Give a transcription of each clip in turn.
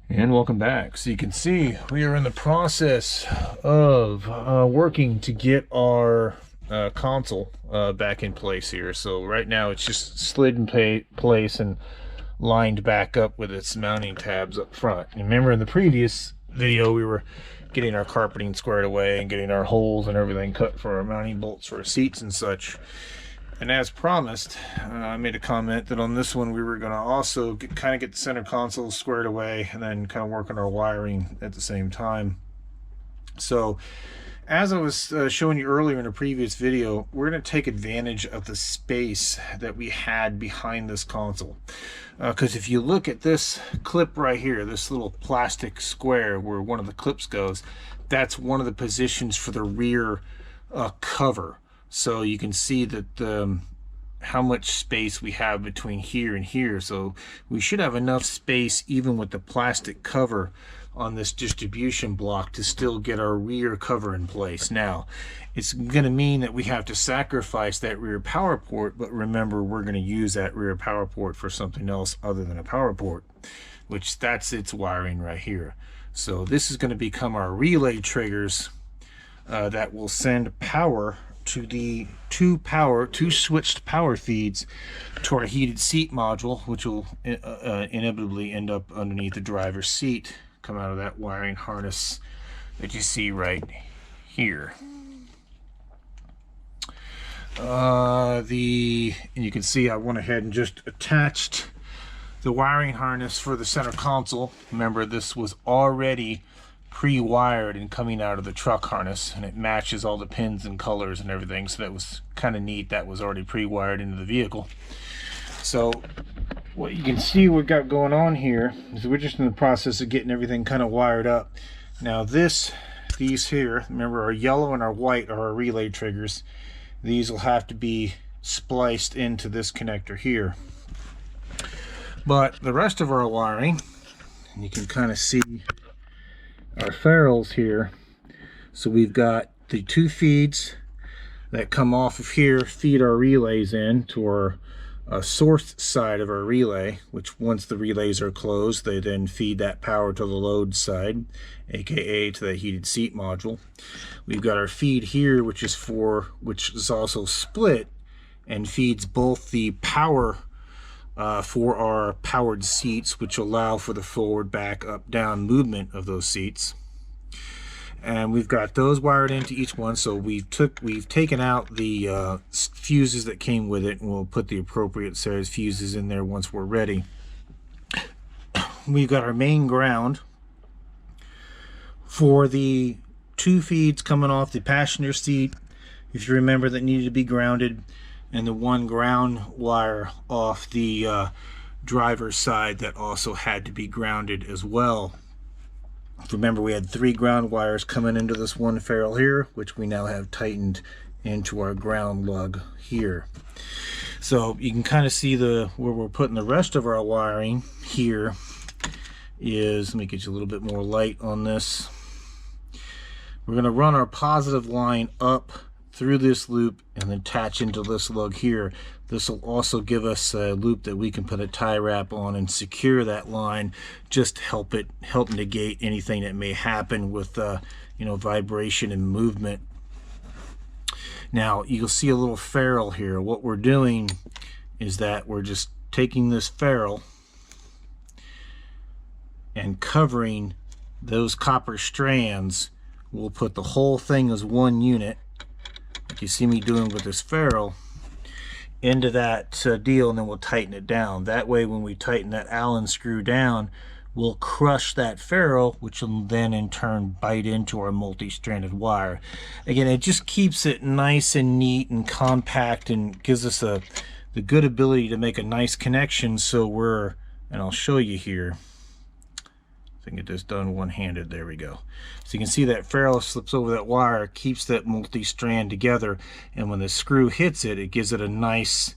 And welcome back. So you can see we are in the process of working to get our console back in place here. So right now it's just slid in place and lined back up with its mounting tabs up front. And remember in the previous video we were getting our carpeting squared away and getting our holes and everything cut for our mounting bolts for our seats and such. And as promised, I made a comment that on this one we were going to also kind of get the center console squared away and then kind of work on our wiring at the same time. So as I was showing you earlier in a previous video, we're going to take advantage of the space that we had behind this console. Because if you look at this clip right here, this little plastic square where one of the clips goes, that's one of the positions for the rear cover. So you can see that how much space we have between here and here. So we should have enough space even with the plastic cover on this distribution block to still get our rear cover in place. Now, it's going to mean that we have to sacrifice that rear power port, but remember we're going to use that rear power port for something else other than a power port, which that's its wiring right here. So this is going to become our relay triggers that will send power to the two switched power feeds to our heated seat module, which will inevitably end up underneath the driver's seat, come out of that wiring harness that you see right here. And you can see I went ahead and just attached the wiring harness for the center console. Remember, this was already pre-wired and coming out of the truck harness, and it matches all the pins and colors and everything, so that was kind of neat. That was already pre-wired into the vehicle. So what you can see we've got going on here is we're just in the process of getting everything kind of wired up. Now these here, remember, our yellow and our white are our relay triggers. These will have to be spliced into this connector here. But the rest of our wiring, you can kind of see our ferrules here. So we've got the two feeds that come off of here, feed our relays in to our source side of our relay, which once the relays are closed, they then feed that power to the load side, aka to the heated seat module. We've got our feed here, which is also split and feeds both the power for our powered seats, which allow for the forward, back, up, down movement of those seats. And we've got those wired into each one. So we've taken out the fuses that came with it, and we'll put the appropriate size fuses in there once we're ready. We've got our main ground for the two feeds coming off the passenger seat, if you remember, that needed to be grounded, and the one ground wire off the driver's side that also had to be grounded as well. Remember, we had 3 ground wires coming into this one ferrule here, which we now have tightened into our ground lug here. So you can kind of see where we're putting the rest of our wiring here is, let me get you a little bit more light on this. We're going to run our positive line up through this loop and then attach into this lug here. This will also give us a loop that we can put a tie wrap on and secure that line, just to help negate anything that may happen with vibration and movement. Now you'll see a little ferrule here. What we're doing is that we're just taking this ferrule and covering those copper strands. We'll put the whole thing as one unit, like you see me doing with this ferrule, into that deal, and then we'll tighten it down. That way when we tighten that Allen screw down, we'll crush that ferrule, which will then in turn bite into our multi-stranded wire. Again, it just keeps it nice and neat and compact and gives us the good ability to make a nice connection. So and I'll show you here. I think it just done one-handed. There we go. So you can see that ferrule slips over that wire, keeps that multi-strand together, and when the screw hits it, it gives it a nice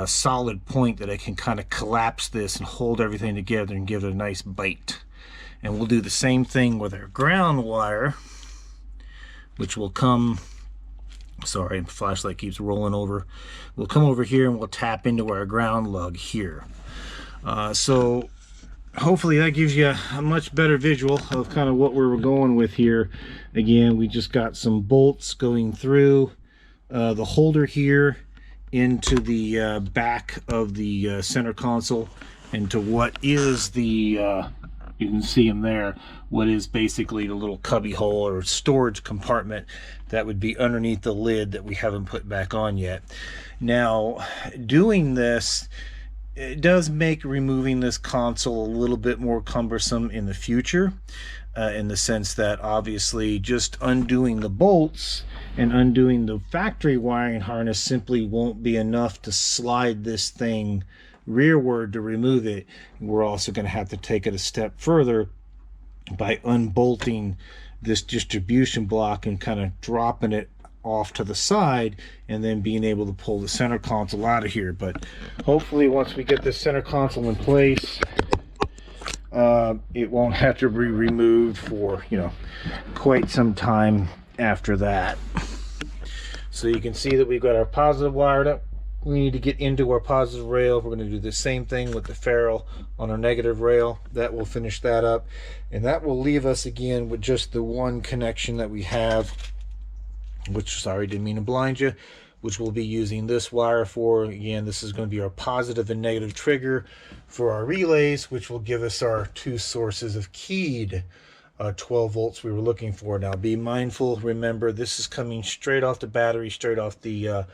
solid point that I can kind of collapse this and hold everything together and give it a nice bite. And we'll do the same thing with our ground wire, which will come, sorry, the flashlight keeps rolling over. We'll come over here and we'll tap into our ground lug here. So hopefully that gives you a much better visual of kind of what we're going with here. Again, we just got some bolts going through the holder here into the back of the center console, and to what is the you can see them there, what is basically the little cubby hole or storage compartment that would be underneath the lid that we haven't put back on yet. Now, doing this, it does make removing this console a little bit more cumbersome in the future, in the sense that obviously just undoing the bolts and undoing the factory wiring harness simply won't be enough to slide this thing rearward to remove it. We're also going to have to take it a step further by unbolting this distribution block and kind of dropping it off to the side, and then being able to pull the center console out of here. But hopefully once we get this center console in place, it won't have to be removed for, you know, quite some time after that. So you can see that we've got our positive wired up. We need to get into our positive rail. We're going to do the same thing with the ferrule on our negative rail. That will finish that up, and that will leave us again with just the one connection that we have, which, sorry, didn't mean to blind you, which we'll be using this wire for. Again, this is going to be our positive and negative trigger for our relays, which will give us our two sources of keyed 12 volts we were looking for. Now be mindful, remember, this is coming straight off the battery, straight off the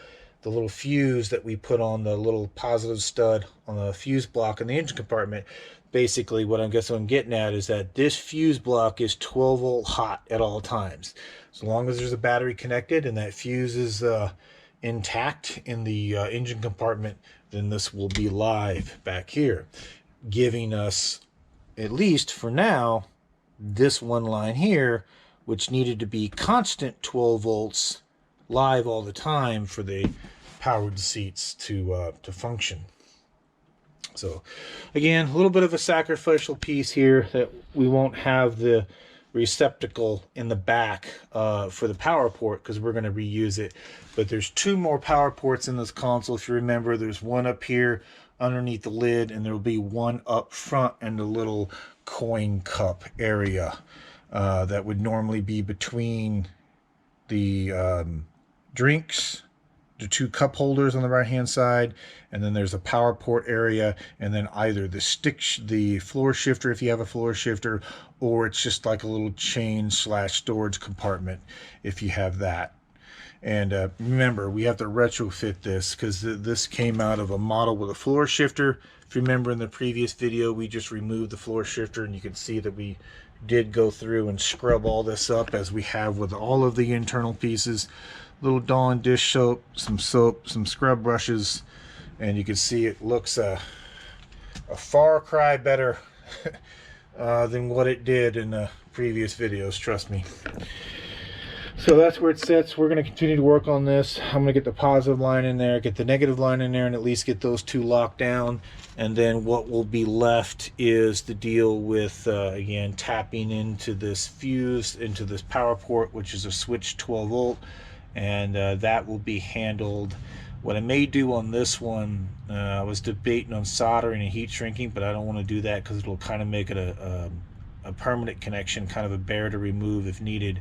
little fuse that we put on the little positive stud on the fuse block in the engine compartment. Basically what I'm getting at is that this fuse block is 12 volt hot at all times. As long as there's a battery connected and that fuse is intact in the engine compartment, then this will be live back here, giving us, at least for now, this one line here, which needed to be constant 12 volts live all the time for the powered seats to function. So again, a little bit of a sacrificial piece here, that we won't have the receptacle in the back for the power port, because we're going to reuse it. But there's two more power ports in this console. If you remember, there's one up here underneath the lid, and there will be one up front in the little coin cup area that would normally be between the drinks, the two cup holders on the right hand side, and then there's a power port area, and then either the floor shifter if you have a floor shifter, or it's just like a little chain / storage compartment if you have that. And remember, we have to retrofit this, because this came out of a model with a floor shifter. If you remember in the previous video, we just removed the floor shifter, and you can see that we did go through and scrub all this up, as we have with all of the internal pieces. Little Dawn dish soap, some scrub brushes, and you can see it looks a far cry better than what it did in the previous videos, trust me. So that's where it sits. We're going to continue to work on this. I'm going to get the positive line in there, get the negative line in there, and at least get those two locked down. And then what will be left is to deal with, again, tapping into this fuse, into this power port, which is a switch 12 volt. And that will be handled. What I may do on this one, I was debating on soldering and heat shrinking, but I don't want to do that, because it'll kind of make it a permanent connection, kind of a bear to remove if needed.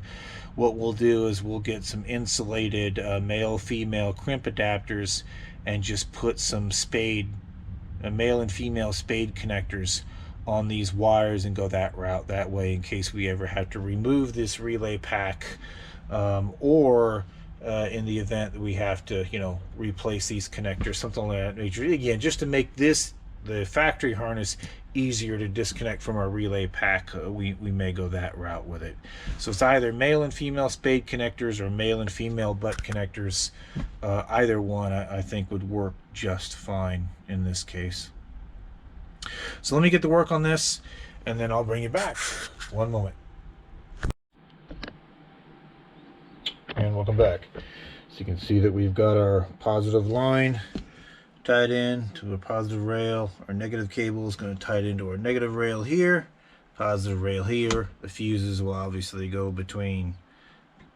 What we'll do is we'll get some insulated male-female crimp adapters, and just put some male and female spade connectors on these wires, and go that route that way, in case we ever have to remove this relay pack, or in the event that we have to, you know, replace these connectors, something like that nature. Again, just to make this, the factory harness, easier to disconnect from our relay pack, we may go that route with it. So it's either male and female spade connectors or male and female butt connectors. Either one I think would work just fine in this case. So let me get to work on this, and then I'll bring you back. One moment. And welcome back. So you can see that we've got our positive line tied in to a positive rail. Our negative cable is going to tie it into our negative rail here, positive rail here. The fuses will obviously go between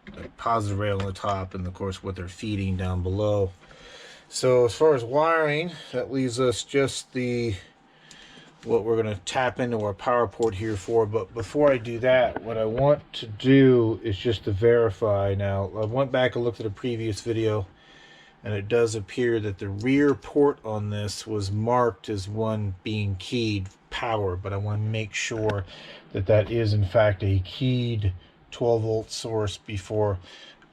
the positive rail on the top and of course what they're feeding down below. So as far as wiring, that leaves us just the what we're going to tap into our power port here for. But before I do that, what I want to do is just to verify. Now, I went back and looked at a previous video, and it does appear that the rear port on this was marked as one being keyed power, but I want to make sure that that is in fact a keyed 12-volt source before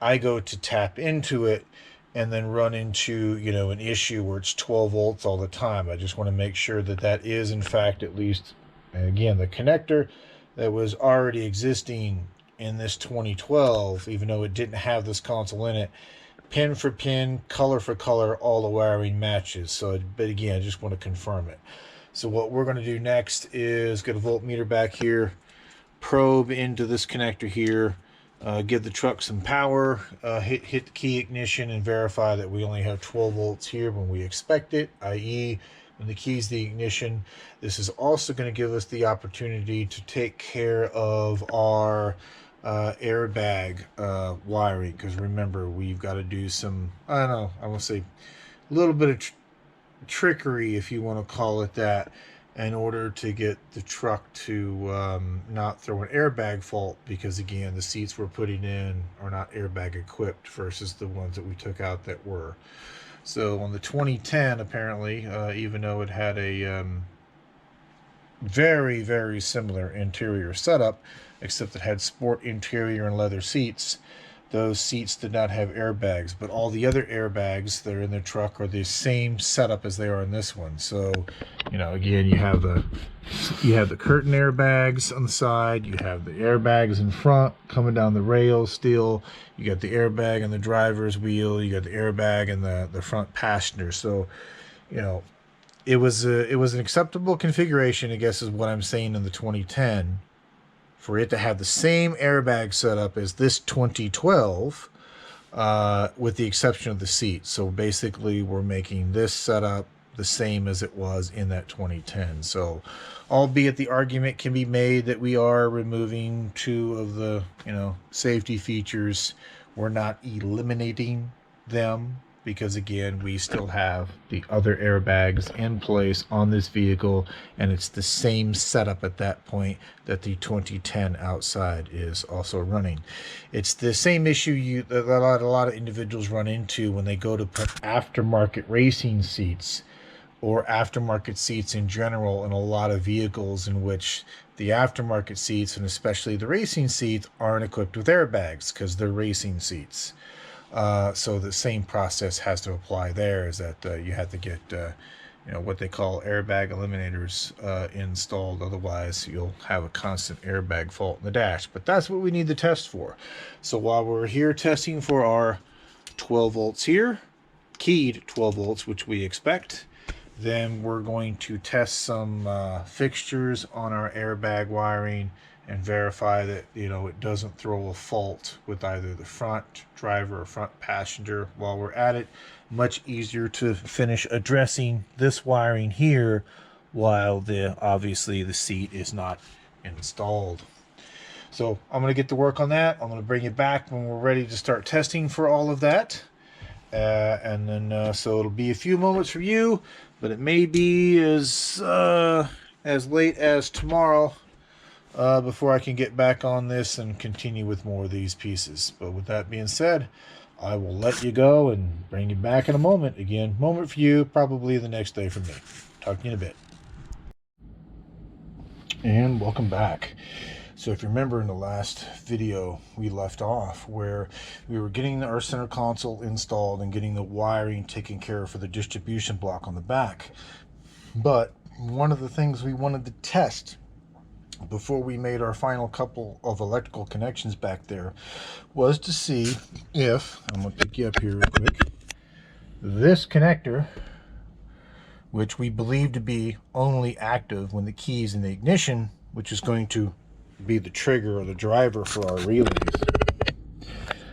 I go to tap into it and then run into, you know, an issue where it's 12 volts all the time. I just want to make sure that that is in fact at least, and again, the connector that was already existing in this 2012, even though it didn't have this console in it, pin for pin, color for color, all the wiring matches. So, but again, I just want to confirm it. So what we're going to do next is get a voltmeter back here, probe into this connector here, give the truck some power, hit the key ignition, and verify that we only have 12 volts here when we expect it, i.e. when the key's the ignition. This is also going to give us the opportunity to take care of our airbag wiring, because remember, we've got to do some, I don't know, I want to say a little bit of trickery, if you want to call it that, in order to get the truck to not throw an airbag fault, because again, the seats we're putting in are not airbag equipped versus the ones that we took out that were. So on the 2010, apparently, even though it had a very, very similar interior setup, except it had sport interior and leather seats, those seats did not have airbags, but all the other airbags that are in the truck are the same setup as they are in this one. So, you know, again, you have the curtain airbags on the side, you have the airbags in front coming down the rails still, you got the airbag in the driver's wheel, you got the airbag in the front passenger. So, you know, it was an acceptable configuration, I guess is what I'm saying, in the 2010. For it to have the same airbag setup as this 2012, with the exception of the seat. So basically, we're making this setup the same as it was in that 2010. So, albeit the argument can be made that we are removing two of the, you know, safety features, we're not eliminating them, because again, we still have the other airbags in place on this vehicle, and it's the same setup at that point that the 2010 outside is also running. It's the same issue that a lot of individuals run into when they go to put aftermarket racing seats or aftermarket seats in general in a lot of vehicles, in which the aftermarket seats, and especially the racing seats, aren't equipped with airbags because they're racing seats. So the same process has to apply there, is that you have to get you know, what they call airbag eliminators installed. Otherwise, you'll have a constant airbag fault in the dash. But that's what we need the test for. So while we're here testing for our 12 volts here, keyed 12 volts, which we expect, then we're going to test some fixtures on our airbag wiring and verify that, you know, it doesn't throw a fault with either the front driver or front passenger. While we're at it, much easier to finish addressing this wiring here while obviously the seat is not installed. So I'm going to get to work on that. I'm going to bring you back when we're ready to start testing for all of that. And then so it'll be a few moments for you, but it may be as late as tomorrow before I can get back on this and continue with more of these pieces. But with that being said, I will let you go and bring you back in a moment. Again, moment for you, probably the next day for me. Talk to you in a bit. And welcome back. So if you remember, in the last video, we left off where we were getting our center console installed and getting the wiring taken care of for the distribution block on the back. But one of the things we wanted to test before we made our final couple of electrical connections back there was to see if, I'm going to pick you up here real quick, this connector, which we believe to be only active when the key is in the ignition, which is going to be the trigger or the driver for our relays,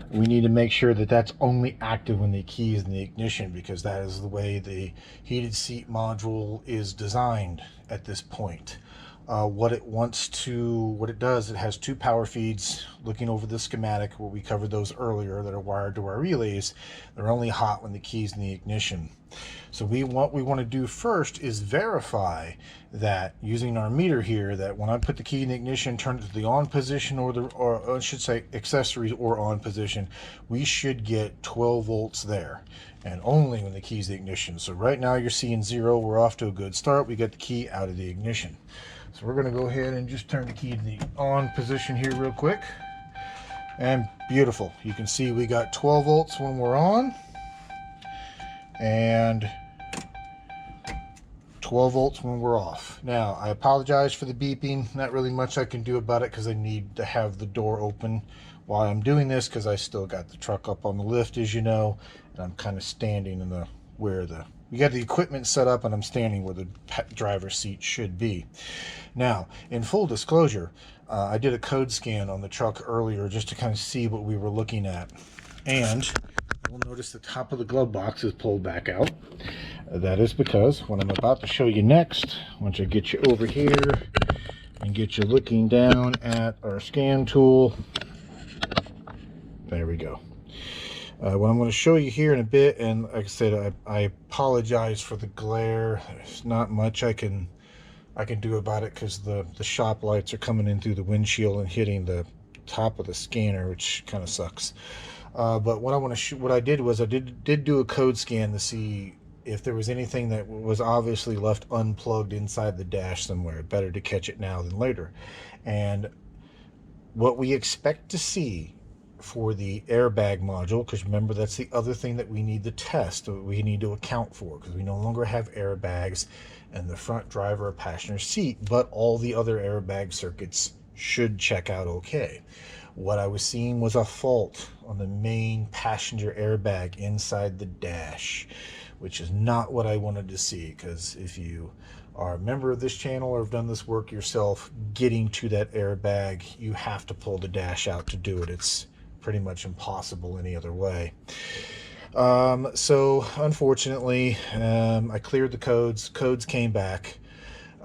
we need to make sure that that's only active when the key is in the ignition, because that is the way the heated seat module is designed at this point. What it does, it has two power feeds. Looking over the schematic where we covered those earlier, that are wired to our relays, they're only hot when the key's in the ignition. So what we want to do first is verify that using our meter here, that when I put the key in the ignition, turn it to the on position, or I should say accessories or on position, we should get 12 volts there, and only when the key's the ignition. So right now you're seeing 0. We're off to a good start. We got the key out of the ignition. So we're going to go ahead and just turn the key to the on position here real quick. And beautiful. You can see we got 12 volts when we're on, and 12 volts when we're off. Now, I apologize for the beeping. Not really much I can do about it because I need to have the door open while I'm doing this, because I still got the truck up on the lift, as you know, and I'm kind of standing in the we got the equipment set up, and I'm standing where the driver's seat should be. Now, in full disclosure, I did a code scan on the truck earlier just to kind of see what we were looking at, and you'll notice the top of the glove box is pulled back out. That is because what I'm about to show you next, once I get you over here and get you looking down at our scan tool, there we go. What I'm going to show you here in a bit, and like I said, I apologize for the glare. There's not much I can do about it because the shop lights are coming in through the windshield and hitting the top of the scanner, which kind of sucks. But what I did was I did do a code scan to see if there was anything that was obviously left unplugged inside the dash somewhere. Better to catch it now than later. And what we expect to see for the airbag module, because remember, that's the other thing that we need to test, we need to account for, because we no longer have airbags in the front driver or passenger seat, but all the other airbag circuits should check out okay. What I was seeing was a fault on the main passenger airbag inside the dash, which is not what I wanted to see, because if you are a member of this channel or have done this work yourself, getting to that airbag, you have to pull the dash out to do it. It's pretty much impossible any other way. So unfortunately, I cleared the codes came back.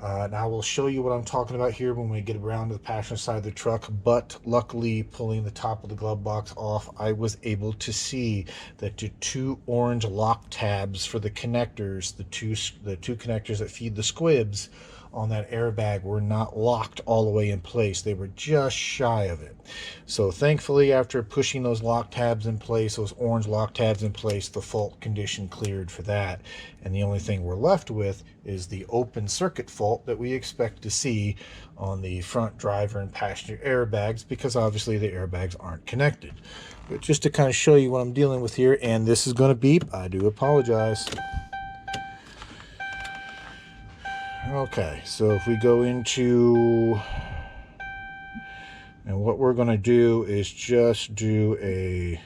Now we'll show you what I'm talking about here when we get around to the passenger side of the truck, but luckily, pulling the top of the glove box off, I was able to see that the 2 orange lock tabs for the connectors, the two connectors that feed the squibs on that airbag, were not locked all the way in place. They were just shy of it. So thankfully, after pushing those lock tabs in place, those orange lock tabs in place, the fault condition cleared for that. And the only thing we're left with is the open circuit fault that we expect to see on the front driver and passenger airbags, because obviously the airbags aren't connected. But just to kind of show you what I'm dealing with here, and this is going to beep, I do apologize. Okay, so if we go into, and what we're going to do is just do a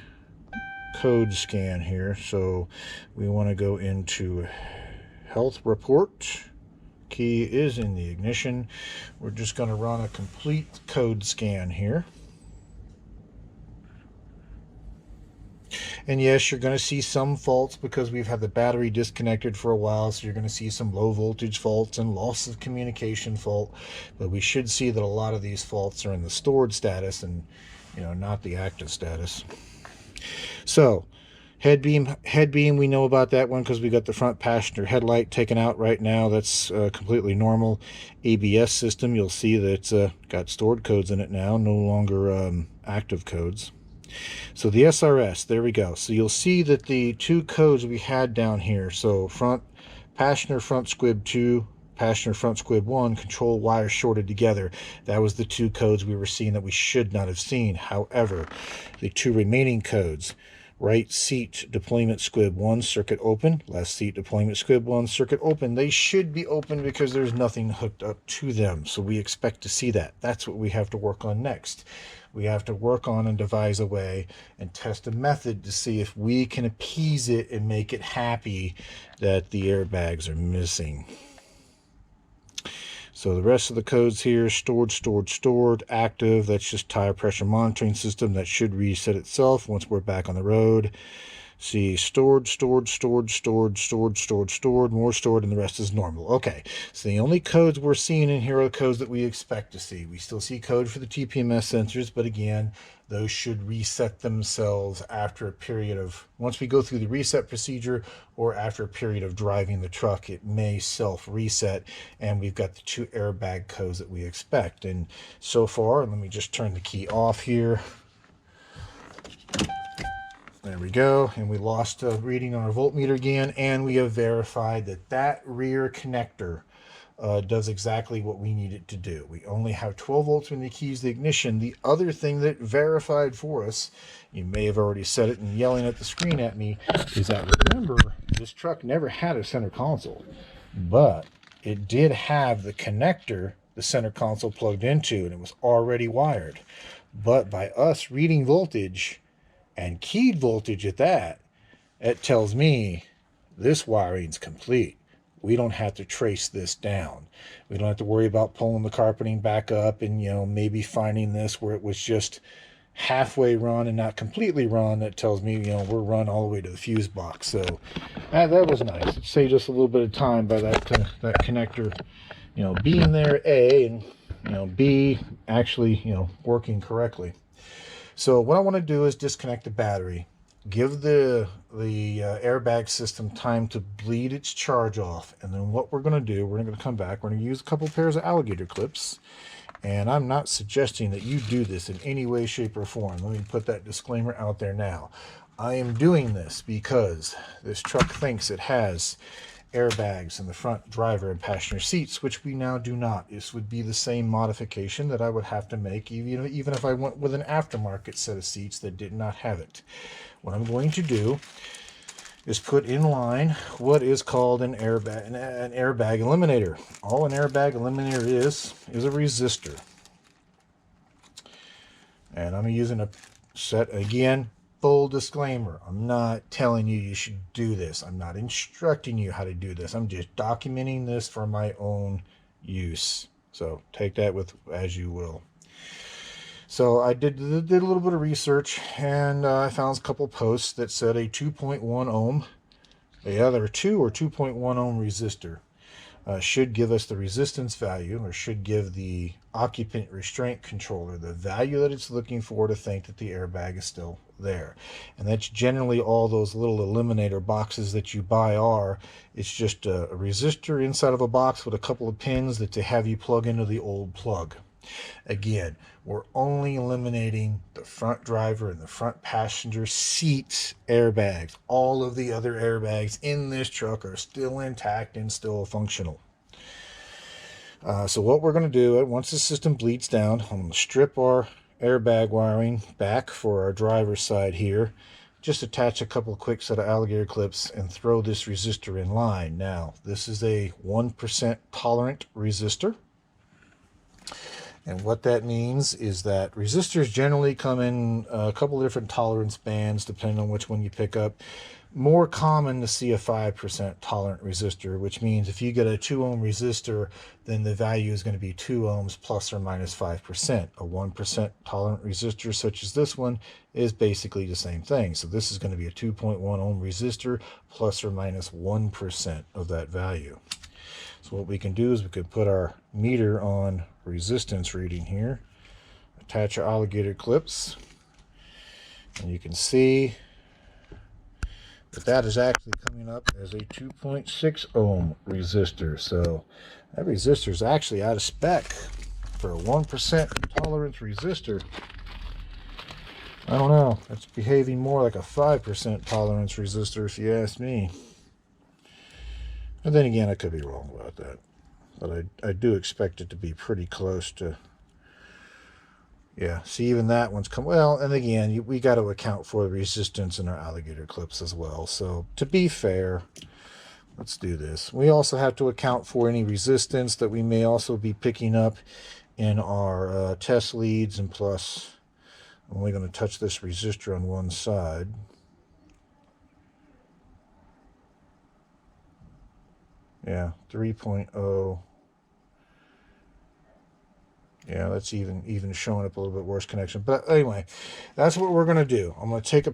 code scan here. So we want to go into health report. Key is in the ignition. We're just going to run a complete code scan here. And yes, you're going to see some faults because we've had the battery disconnected for a while, so you're going to see some low voltage faults and loss of communication fault. But we should see that a lot of these faults are in the stored status and, not the active status. So head beam, we know about that one because we got the front passenger headlight taken out right now. That's completely normal. ABS system, you'll see that it's got stored codes in it now, no longer active codes. So the SRS, there we go. So you'll see that the 2 codes we had down here, so passenger front squib 2, passenger front squib 1, control wires shorted together. That was the 2 codes we were seeing that we should not have seen. However, the 2 remaining codes, right seat deployment squib 1, circuit open, left seat deployment squib 1, circuit open, they should be open because there's nothing hooked up to them. So we expect to see that. That's what we have to work on next. We have to work on and devise a way and test a method to see if we can appease it and make it happy that the airbags are missing. So the rest of the codes here, stored, active, that's just tire pressure monitoring system. That should reset itself once we're back on the road. See, stored, stored, stored, stored, stored, stored, stored, more stored, and the rest is normal. Okay, so the only codes we're seeing in here are the codes that we expect to see. We still see code for the TPMS sensors, but again, those should reset themselves after a period of, once we go through the reset procedure or after a period of driving the truck, it may self-reset, and we've got the 2 airbag codes that we expect. And so far, let me just turn the key off here. There we go, and we lost a reading on our voltmeter again, and we have verified that that rear connector does exactly what we need it to do. We only have 12 volts when the keys the ignition. The other thing that verified for us, you may have already said it and yelling at the screen at me, is that remember, this truck never had a center console, but it did have the connector the center console plugged into, and it was already wired. But by us reading voltage, and keyed voltage at that, it tells me this wiring's complete. We don't have to trace this down. We don't have to worry about pulling the carpeting back up and, maybe finding this where it was just halfway run and not completely run. That tells me, we're run all the way to the fuse box. So that was nice. It saved us a little bit of time by that connector, being there, A, and B, actually, working correctly. So what I want to do is disconnect the battery, give the airbag system time to bleed its charge off, and then what we're going to do, we're going to come back, we're going to use a couple pairs of alligator clips, and I'm not suggesting that you do this in any way, shape, or form. Let me put that disclaimer out there now. I am doing this because this truck thinks it has airbags in the front driver and passenger seats, which we now do not. This would be the same modification that I would have to make even if I went with an aftermarket set of seats that did not have it. What I'm going to do is put in line what is called an airbag eliminator. All an airbag eliminator is a resistor. And I'm using a set, again, full disclaimer, I'm not telling you you should do this. I'm not instructing you how to do this. I'm just documenting this for my own use. So take that with as you will. So I did a little bit of research, and I found a couple posts that said a 2.1 ohm, the other 2 or 2.1 ohm resistor should give us the resistance value, or should give the occupant restraint controller the value that it's looking for to think that the airbag is still there. And that's generally all those little eliminator boxes that you buy are. It's just a resistor inside of a box with a couple of pins that to have you plug into the old plug. Again, we're only eliminating the front driver and the front passenger seat airbags. All of the other airbags in this truck are still intact and still functional. So what we're going to do, once the system bleeds down, I'm going to strip our airbag wiring back for our driver's side here. Just attach a couple quick set of alligator clips and throw this resistor in line. Now, this is a 1% tolerant resistor. And what that means is that resistors generally come in a couple of different tolerance bands, depending on which one you pick up. More common to see a 5% tolerant resistor, which means if you get a 2 ohm resistor, then the value is going to be 2 ohms plus or minus 5%. A 1% tolerant resistor, such as this one, is basically the same thing. So this is going to be a 2.1 ohm resistor plus or minus 1% of that value. So what we can do is we can put our meter on resistance reading here, attach our alligator clips, and you can see that that is actually coming up as a 2.6 ohm resistor. So that resistor is actually out of spec for a 1% tolerance resistor. I don't know, it's behaving more like a 5% tolerance resistor if you ask me. And then again, I could be wrong about that. But I do expect it to be pretty close to, yeah, see, even that one's come, well, and again, we got to account for the resistance in our alligator clips as well. So to be fair, let's do this. We also have to account for any resistance that we may also be picking up in our test leads, and plus, I'm only going to touch this resistor on one side. Yeah, 3.0. Yeah, that's even showing up a little bit worse connection. But anyway, that's what we're gonna do. I'm gonna take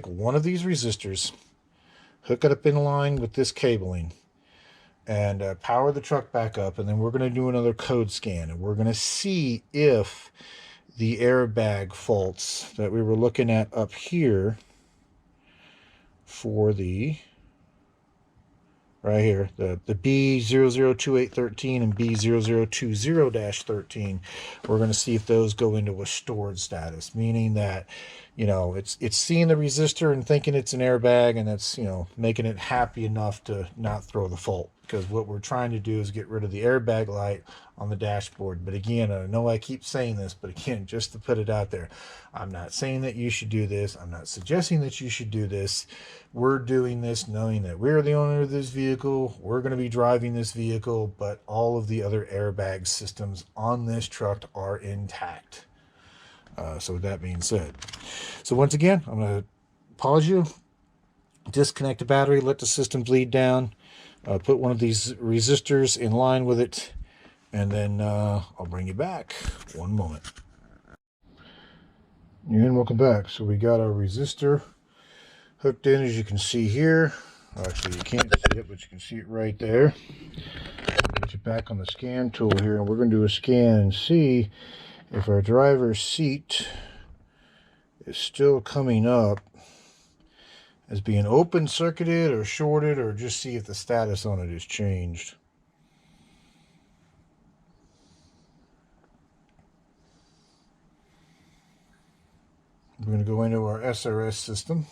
one of these resistors, hook it up in line with this cabling, and power the truck back up, and then we're gonna do another code scan, and we're gonna see if the airbag faults that we were looking at up here for the right here, the B002813 and B0020-13, we're going to see if those go into a stored status, meaning that, you know, it's seeing the resistor and thinking it's an airbag, and that's, you know, making it happy enough to not throw the fault. Because what we're trying to do is get rid of the airbag light on the dashboard. But again, I know I keep saying this, but again, just to put it out there, I'm not saying that you should do this. I'm not suggesting that you should do this. We're doing this knowing that we're the owner of this vehicle. We're going to be driving this vehicle, but all of the other airbag systems on this truck are intact. So with that being said, so once again, I'm going to pause you, disconnect the battery, let the system bleed down, put one of these resistors in line with it, and then I'll bring you back. One moment. And welcome back. So we got our resistor hooked in, as you can see here. Actually, you can't see it, but you can see it right there. I'll get you back on the scan tool here, and we're going to do a scan and see if our driver's seat is still coming up as being open circuited or shorted, or just see if the status on it has changed. We're going to go into our SRS system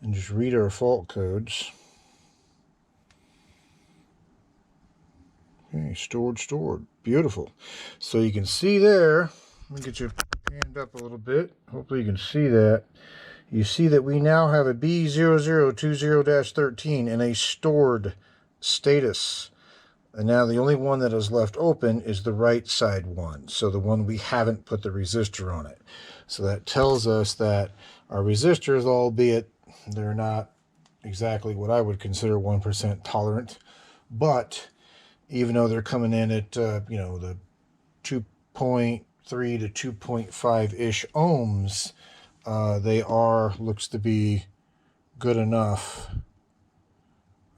and just read our fault codes. Okay, stored. Beautiful. So you can see there, let me get your hand up a little bit. Hopefully you can see that. You see that we now have a B0020-13 in a stored status. And now the only one that is left open is the right side one. So the one we haven't put the resistor on it. So that tells us that our resistors, albeit they're not exactly what I would consider 1% tolerant, but even though they're coming in at, you know, the 2.3 to 2.5-ish ohms, they looks to be good enough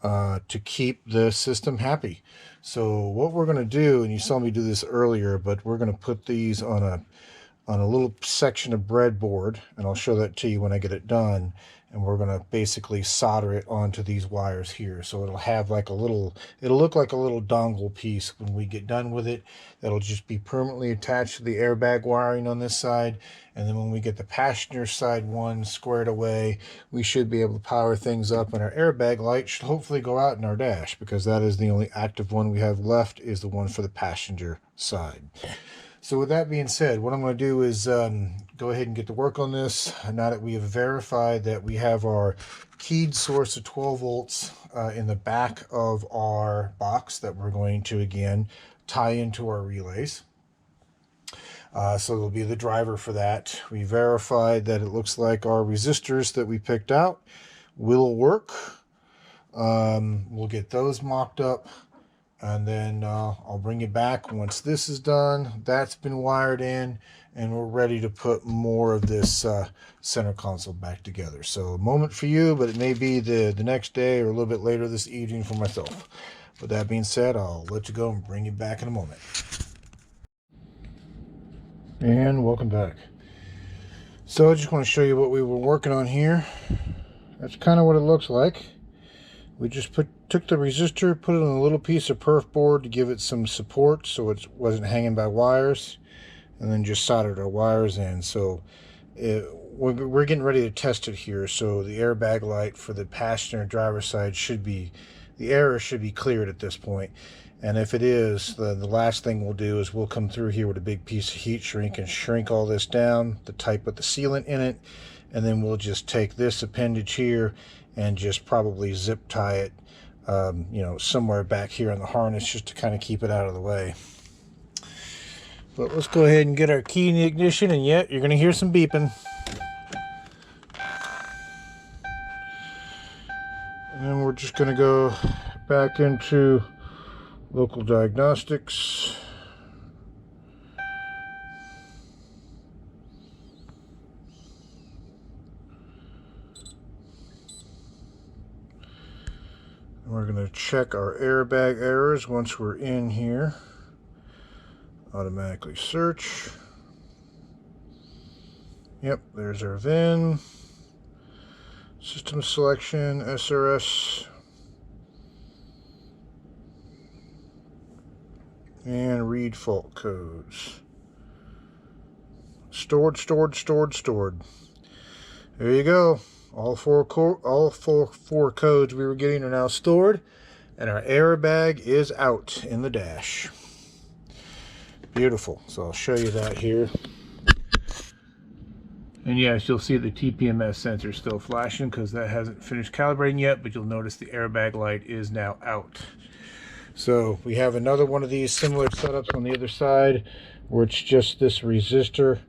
to keep the system happy. So what we're going to do, and you saw me do this earlier, but we're going to put these on a little section of breadboard, and I'll show that to you when I get it done. And we're going to basically solder it onto these wires here. So it'll have like it'll look like a little dongle piece when we get done with it. That'll just be permanently attached to the airbag wiring on this side. And then when we get the passenger side one squared away, we should be able to power things up, and our airbag light should hopefully go out in our dash, because that is the only active one we have left, is the one for the passenger side. So with that being said, what I'm going to do is go ahead and get to work on this. Now that we have verified that we have our keyed source of 12 volts in the back of our box that we're going to, again, tie into our relays. So it'll be the driver for that. We verified that it looks like our resistors that we picked out will work. We'll get those mocked up. And then I'll bring you back once this is done. That's been wired in, and we're ready to put more of this center console back together. So a moment for you, but it may be the next day or a little bit later this evening for myself. With that being said, I'll let you go and bring you back in a moment. And welcome back. So I just want to show you what we were working on here. That's kind of what it looks like. We just took the resistor, put it on a little piece of perf board to give it some support so it wasn't hanging by wires, and then just soldered our wires in. So we're getting ready to test it here. So the airbag light for the passenger and driver side the error should be cleared at this point. And if it is, the last thing we'll do is we'll come through here with a big piece of heat shrink and shrink all this down, the type with the sealant in it, and then we'll just take this appendage here and just probably zip tie it, you know, somewhere back here in the harness, just to kind of keep it out of the way. But let's go ahead and get our key in the ignition, and yet you're going to hear some beeping. And then we're just going to go back into local diagnostics. we're going to check our airbag errors once we're in here. Automatically search. Yep, there's our VIN. System selection, SRS. And read fault codes. Stored. There you go. All four codes we were getting are now stored, and our airbag is out in the dash. Beautiful. So I'll show you that here. And yes, you'll see the TPMS sensor still flashing because that hasn't finished calibrating yet, but you'll notice the airbag light is now out. So we have another one of these similar setups on the other side where it's just this resistor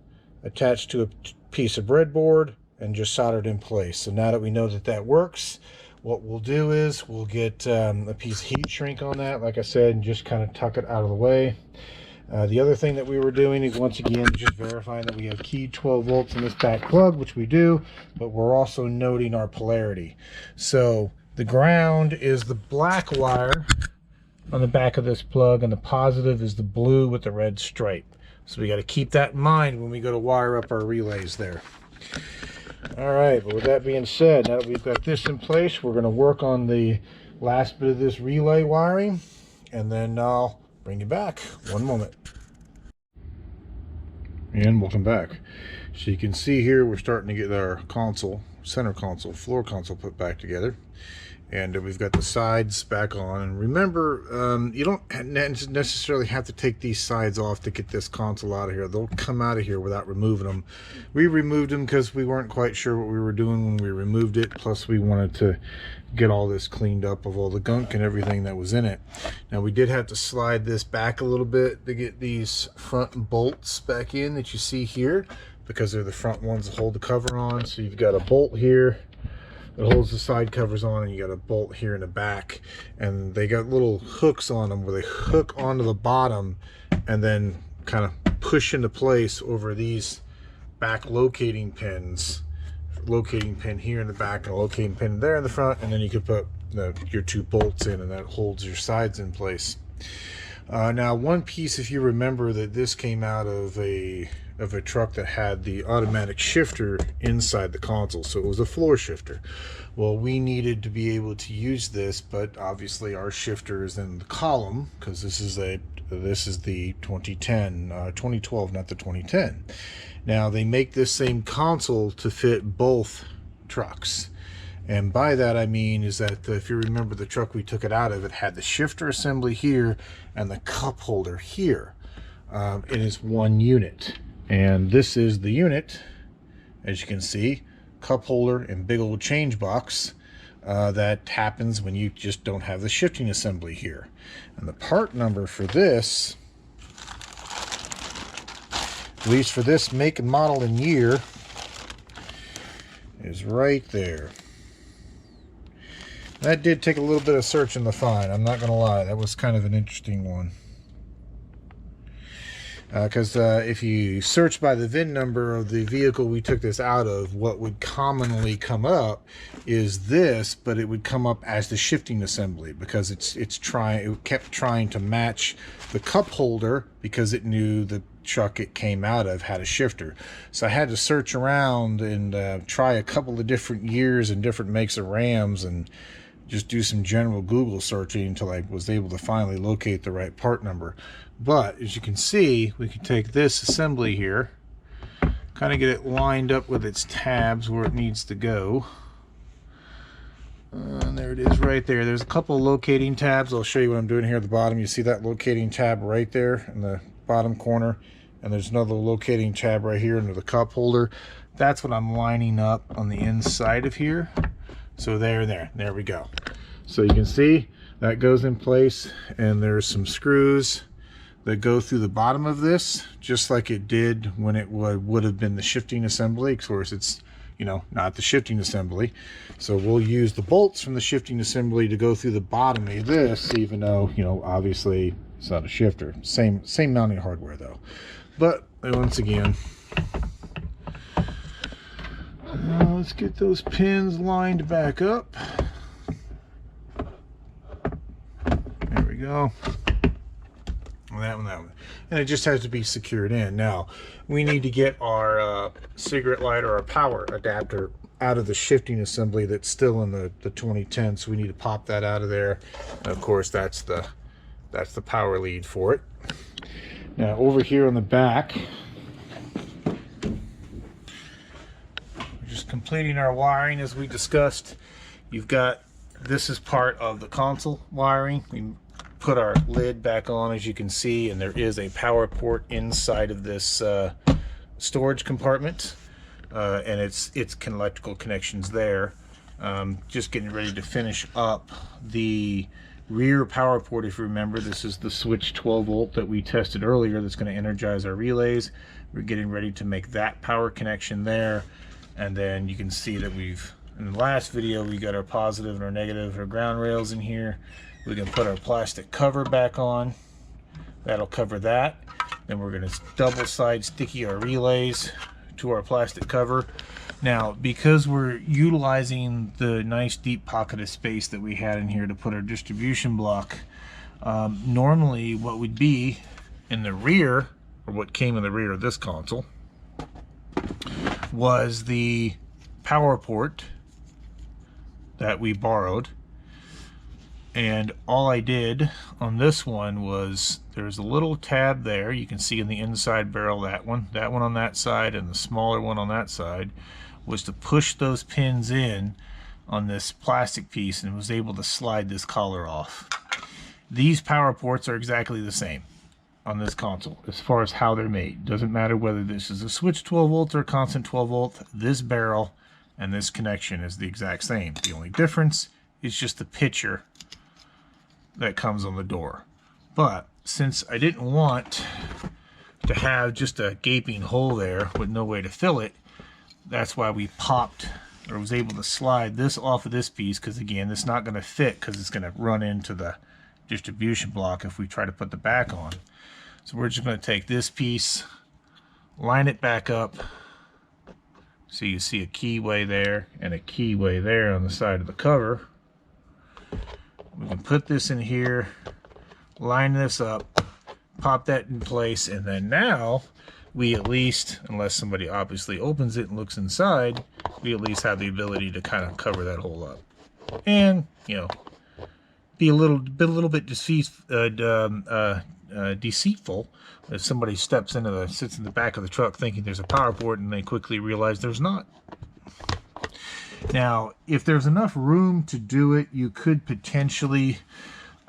attached to a piece of breadboard and just soldered in place. So now that we know that that works, what we'll do is we'll get a piece of heat shrink on that, like I said, and just kind of tuck it out of the way. The other thing that we were doing is, once again, just verifying that we have keyed 12 volts in this back plug, which we do, but we're also noting our polarity. So the ground is the black wire on the back of this plug, and the positive is the blue with the red stripe. So we got to keep that in mind when we go to wire up our relays there. All right, but with that being said, now that we've got this in place, we're going to work on the last bit of this relay wiring, and then I'll bring you back. One moment. And welcome back. So you can see here we're starting to get our console, center console, floor console put back together. And we've got the sides back on. And remember, you don't necessarily have to take these sides off to get this console out of here. They'll come out of here without removing them. We removed them because we weren't quite sure what we were doing when we removed it. Plus, we wanted to get all this cleaned up of all the gunk and everything that was in it. Now, we did have to slide this back a little bit to get these front bolts back in that you see here, because they're the front ones that hold the cover on. So you've got a bolt here that holds the side covers on, and you got a bolt here in the back, and they got little hooks on them where they hook onto the bottom and then kind of push into place over these back locating pins. Locating pin here in the back and a locating pin there in the front, and then you could put your two bolts in, and that holds your sides in place. Now, one piece, if you remember, that this came out of a truck that had the automatic shifter inside the console, so it was a floor shifter. Well, we needed to be able to use this, but obviously our shifter is in the column, because this is the 2012, not the 2010. Now, they make this same console to fit both trucks. And by that I mean is that if you remember the truck we took it out of, it had the shifter assembly here and the cup holder here. It is one unit. And this is the unit, as you can see, cup holder and big old change box. That happens when you just don't have the shifting assembly here. And the part number for this, at least for this make and model and year, is right there. That did take a little bit of searching to find, I'm not going to lie. That was kind of an interesting one. Because if you search by the VIN number of the vehicle we took this out of, what would commonly come up is this, but it would come up as the shifting assembly, because it kept trying to match the cup holder, because it knew the truck it came out of had a shifter. So I had to search around and try a couple of different years and different makes of Rams, and just do some general Google searching until I was able to finally locate the right part number. But as you can see, we can take this assembly here, kind of get it lined up with its tabs where it needs to go. And there it is right there. There's a couple of locating tabs. I'll show you what I'm doing here at the bottom. You see that locating tab right there in the bottom corner, and there's another locating tab right here under the cup holder. That's what I'm lining up on the inside of here. So there we go. So you can see that goes in place, and there's some screws that go through the bottom of this, just like it did when it would have been the shifting assembly. Of course, it's, not the shifting assembly. So we'll use the bolts from the shifting assembly to go through the bottom of this, even though, obviously it's not a shifter. Same mounting hardware though. But once again, let's get those pins lined back up. we go. That one. And it just has to be secured in. Now, we need to get our cigarette lighter, our power adapter, out of the shifting assembly that's still in the 2010. So we need to pop that out of there. And of course, that's the power lead for it. Now, over here on the back, we're just completing our wiring as we discussed. You've got, this is part of the console wiring. We put our lid back on, as you can see, and there is a power port inside of this storage compartment, and it's electrical connections there. Just getting ready to finish up the rear power port. If you remember, this is the switch 12 volt that we tested earlier that's going to energize our relays. We're getting ready to make that power connection there, and then you can see that we've, in the last video, we got our positive and our negative, our ground rails in here. We can put our plastic cover back on. That'll cover that. Then we're going to double side sticky our relays to our plastic cover. Now, because we're utilizing the nice deep pocket of space that we had in here to put our distribution block, normally what would be in the rear, or what came in the rear of this console, was the power port that we borrowed. And all I did on this one was, there's a little tab there, you can see in the inside barrel, that one on that side, and the smaller one on that side, was to push those pins in on this plastic piece, and was able to slide this collar off. These power ports are exactly the same on this console as far as how they're made. Doesn't matter whether this is a switch 12 volts or a constant 12 volt, this barrel and this connection is the exact same. The only difference is just the picture that comes on the door. But since I didn't want to have just a gaping hole there with no way to fill it, that's why we popped, or was able to slide this off of this piece, because again, it's not going to fit because it's going to run into the distribution block if we try to put the back on. So we're just going to take this piece, line it back up, so you see a keyway there and a keyway there on the side of the cover. We can put this in here, line this up, pop that in place, and then now we at least, unless somebody obviously opens it and looks inside, we at least have the ability to kind of cover that hole up. And, you know, be a little bit deceitful if somebody sits in the back of the truck thinking there's a power port and they quickly realize there's not. Now, if there's enough room to do it, you could potentially,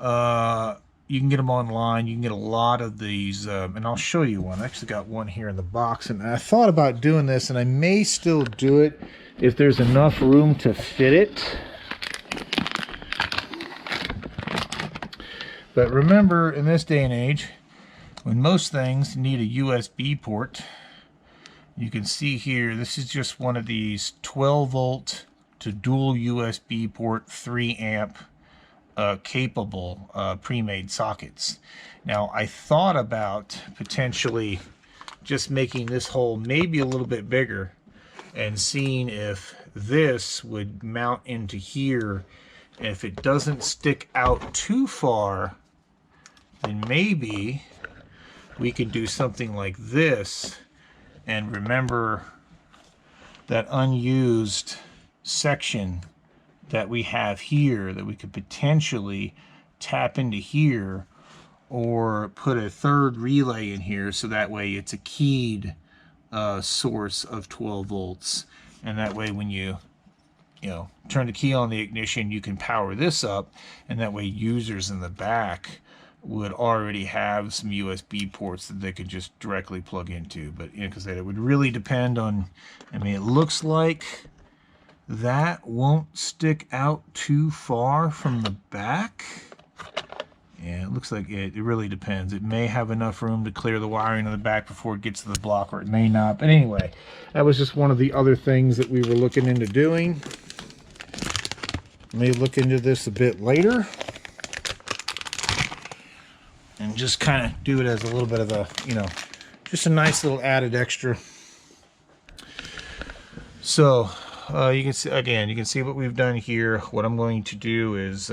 you can get them online. You can get a lot of these, and I'll show you one. I actually got one here in the box, and I thought about doing this, and I may still do it if there's enough room to fit it. But remember, in this day and age, when most things need a USB port, you can see here, this is just one of these 12 volt to dual USB port 3 amp capable pre-made sockets. Now, I thought about potentially just making this hole maybe a little bit bigger and seeing if this would mount into here. And if it doesn't stick out too far, then maybe we could do something like this. And remember that unused section that we have here that we could potentially tap into here, or put a third relay in here so that way it's a keyed source of 12 volts, and that way when you turn the key on the ignition, you can power this up, and that way users in the back would already have some USB ports that they could just directly plug into. But because it would really depend on, I mean, it looks like that won't stick out too far from the back. Yeah, it looks like it really depends. It may have enough room to clear the wiring in the back before it gets to the block, or it may not. But anyway, that was just one of the other things that we were looking into doing. May look into this a bit later and just kind of do it as a little bit of a, just a nice little added extra. So you can see, again, you can see what we've done here. What I'm going to do is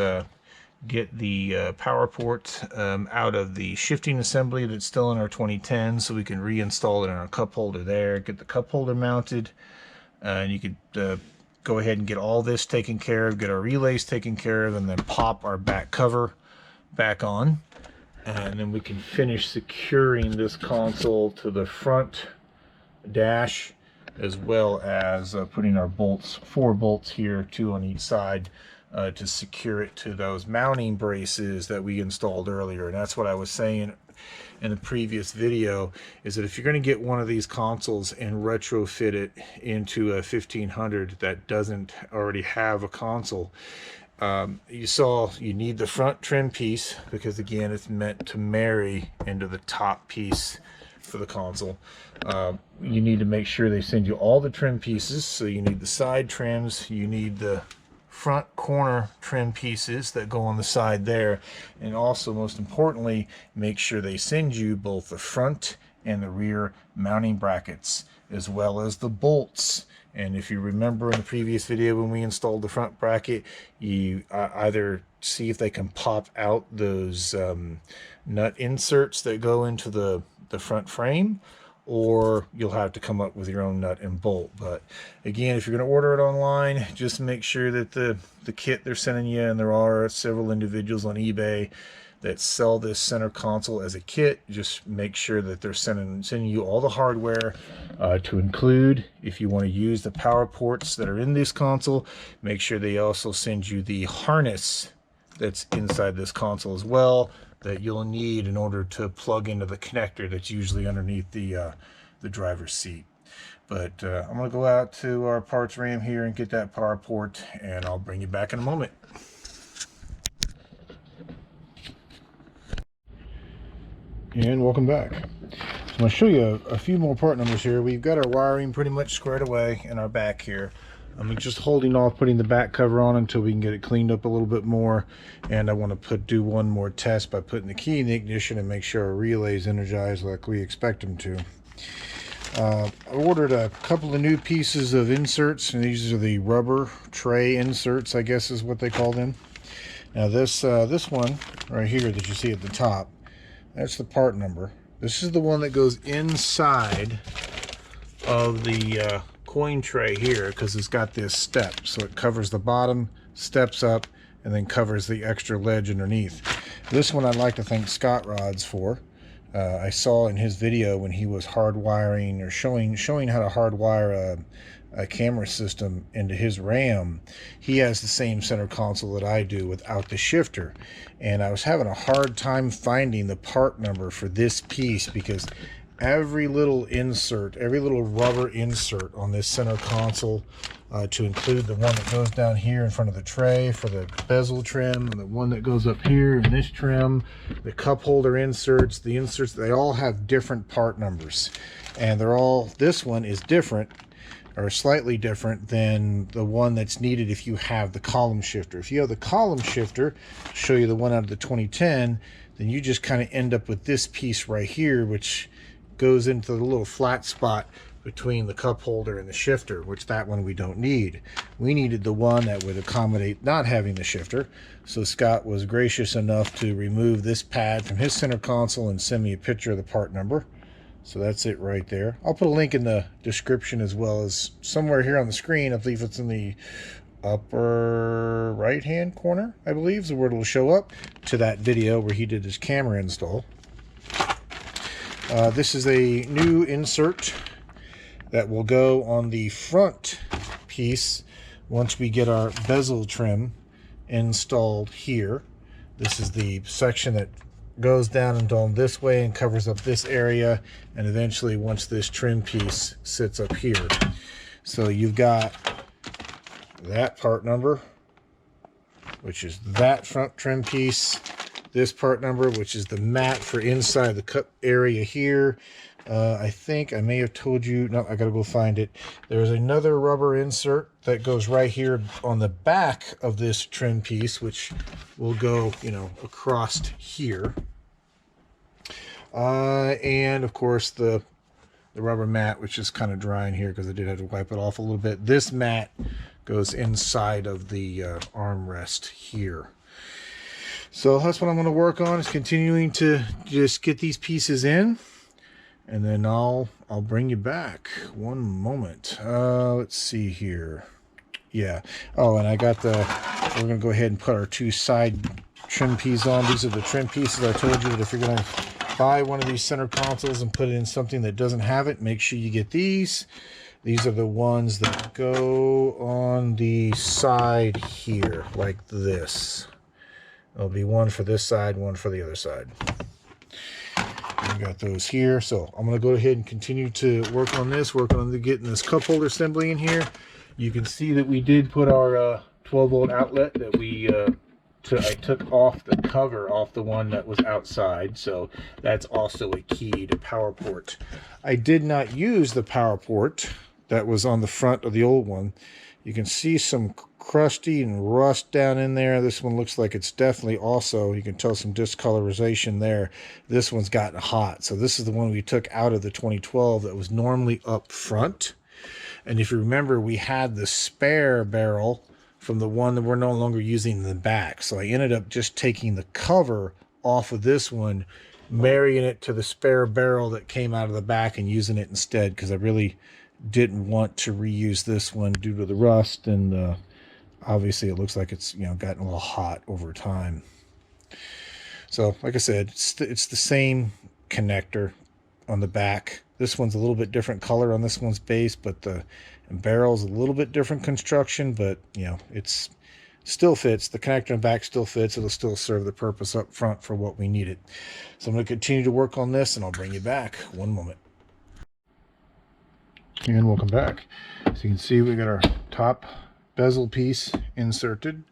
get the power port out of the shifting assembly that's still in our 2010, so we can reinstall it in our cup holder there, get the cup holder mounted, and you could go ahead and get all this taken care of, get our relays taken care of, and then pop our back cover back on. And then we can finish securing this console to the front dash, as well as putting our bolts, 4 bolts here, 2 on each side, to secure it to those mounting braces that we installed earlier. And that's what I was saying in the previous video, is that if you're going to get one of these consoles and retrofit it into a 1500 that doesn't already have a console, you saw you need the front trim piece, because again it's meant to marry into the top piece for the console. You need to make sure they send you all the trim pieces, so you need the side trims, you need the front corner trim pieces that go on the side there, and also most importantly make sure they send you both the front and the rear mounting brackets, as well as the bolts. And if you remember in the previous video when we installed the front bracket, you either see if they can pop out those nut inserts that go into the front frame, or you'll have to come up with your own nut and bolt. But again, if you're going to order it online, just make sure that the kit they're sending you, and there are several individuals on eBay that sell this center console as a kit, just make sure that they're sending you all the hardware to include. If you want to use the power ports that are in this console, make sure they also send you the harness that's inside this console as well, that you'll need in order to plug into the connector that's usually underneath the driver's seat. But I'm going to go out to our parts RAM here and get that power port, and I'll bring you back in a moment. And welcome back. So I'm going to show you a few more part numbers here. We've got our wiring pretty much squared away in our back here. I'm just holding off putting the back cover on until we can get it cleaned up a little bit more. And I want to do one more test by putting the key in the ignition and make sure our relay is energized like we expect them to. I ordered a couple of new pieces of inserts, and these are the rubber tray inserts, I guess is what they call them. Now this one right here that you see at the top, that's the part number. This is the one that goes inside of the coin tray here, because it's got this step, so it covers the bottom, steps up, and then covers the extra ledge underneath. This one I'd like to thank ScottRods for. I saw in his video when he was hardwiring, or showing how to hardwire a camera system into his RAM, he has the same center console that I do without the shifter, and I was having a hard time finding the part number for this piece, because every little insert, every little rubber insert on this center console, to include the one that goes down here in front of the tray for the bezel trim, and the one that goes up here in this trim, the cup holder inserts, the inserts, they all have different part numbers, and they're all, this one is different, or slightly different than the one that's needed if you have the column shifter. If you have the column shifter, I'll show you the one out of the 2010, then you just kind of end up with this piece right here, which goes into the little flat spot between the cup holder and the shifter, which that one we don't need. We needed the one that would accommodate not having the shifter, so Scott was gracious enough to remove this pad from his center console and send me a picture of the part number. So that's it right there. I'll put a link in the description, as well as somewhere here on the screen. I believe it's in the upper right hand corner, I believe is where it'll show up, to that video where he did his camera install. This is a new insert that will go on the front piece once we get our bezel trim installed here. This is the section that goes down and down this way and covers up this area, and eventually once this trim piece sits up here. So you've got that part number, which is that front trim piece, this part number, which is the mat for inside the cup area here. I think I may have told you, no, I gotta go find it. There's another rubber insert that goes right here on the back of this trim piece, which will go, you know, across here. And of course the rubber mat, which is kind of dry in here because I did have to wipe it off a little bit. This mat goes inside of the armrest here. So that's what I'm going to work on, is continuing to just get these pieces in, and then I'll bring you back. One moment. Let's see here. Yeah. Oh, and I got we're going to go ahead and put our two side trim pieces on. These are the trim pieces. I told you that if you're going to buy one of these center consoles and put it in something that doesn't have it, make sure you get these. These are the ones that go on the side here, like this. There'll be one for this side, one for the other side. We got those here. So I'm going to go ahead and continue to work on this, getting this cup holder assembly in here. You can see that we did put our 12-volt outlet that I took off the cover off the one that was outside. So that's also a key to power port. I did not use the power port that was on the front of the old one. You can see some crusty and rust down in there. This one looks like it's definitely also, you can tell some discolorization there. This one's gotten hot. So this is the one we took out of the 2012 that was normally up front. And if you remember, we had the spare barrel from the one that we're no longer using in the back. So I ended up just taking the cover off of this one, marrying it to the spare barrel that came out of the back and using it instead, because I really didn't want to reuse this one due to the rust, and obviously it looks like it's gotten a little hot over time. So like I said, it's the same connector on the back. This one's a little bit different color on this one's base, but the barrel's a little bit different construction, but it's still fits. The connector in the back still fits. It'll still serve the purpose up front for what we need it. So I'm going to continue to work on this, and I'll bring you back. One moment. And welcome back. So you can see we got our top bezel piece inserted,